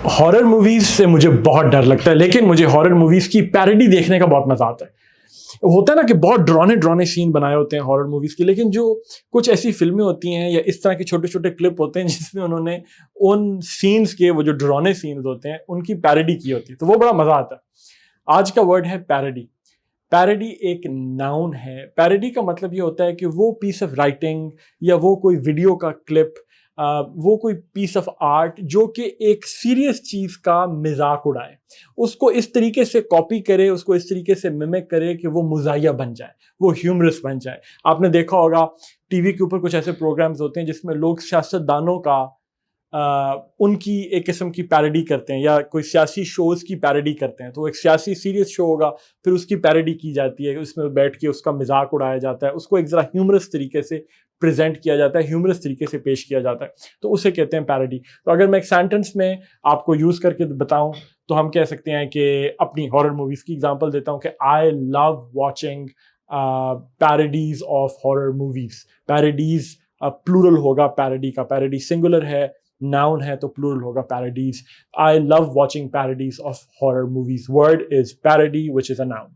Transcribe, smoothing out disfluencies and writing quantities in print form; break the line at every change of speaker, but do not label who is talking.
Horror movies سے مجھے بہت ڈر لگتا ہے، لیکن مجھے ہارر موویز کی پیروڈی دیکھنے کا بہت مزہ آتا ہے. ہوتا ہے نا کہ بہت ڈرانے سین بنائے ہوتے ہیں ہارر موویز کے، لیکن جو کچھ ایسی فلمیں ہوتی ہیں یا اس طرح کے چھوٹے چھوٹے کلپ ہوتے ہیں جس میں انہوں نے ان سینز کے، وہ جو ڈرانے سینز ہوتے ہیں ان کی پیروڈی کی ہوتی ہے، تو وہ بڑا مزہ آتا ہے. آج کا ورڈ ہے پیروڈی. پیروڈی ایک ناؤن ہے. پیروڈی کا مطلب یہ ہوتا ہے کہ وہ پیس آف رائٹنگ یا وہ کوئی ویڈیو کا کلپ، وہ کوئی پیس آف آرٹ جو کہ ایک سیریس چیز کا مذاق اڑائے، اس کو اس طریقے سے کاپی کرے، اس کو اس طریقے سے ممک کرے کہ وہ مزاحیہ بن جائے، وہ ہیومرس بن جائے. آپ نے دیکھا ہوگا ٹی وی کے اوپر کچھ ایسے پروگرامز ہوتے ہیں جس میں لوگ سیاست دانوں کا ان کی ایک قسم کی پیروڈی کرتے ہیں، یا کوئی سیاسی شوز کی پیروڈی کرتے ہیں. تو ایک سیاسی سیریس شو ہوگا، پھر اس کی پیروڈی کی جاتی ہے، اس میں بیٹھ کے اس کا مذاق اڑایا جاتا ہے، اس کو ایک ذرا ہیومرس طریقے سے پریزنٹ کیا جاتا ہے، ہیومرس طریقے سے پیش کیا جاتا ہے، تو اسے کہتے ہیں پیروڈی. تو اگر میں ایک سینٹنس میں آپ کو یوز کر کے بتاؤں تو ہم کہہ سکتے ہیں کہ اپنی ہارر موویز کی اگزامپل دیتا ہوں کہ I love watching parodies of horror movies. Parodies plural ہوگا پیروڈی کا، پیروڈی سنگولر ہے، ناؤن ہے تو پلورل ہوگا پیروڈیز. I love watching parodies of horror movies. Word is parody, which is a noun.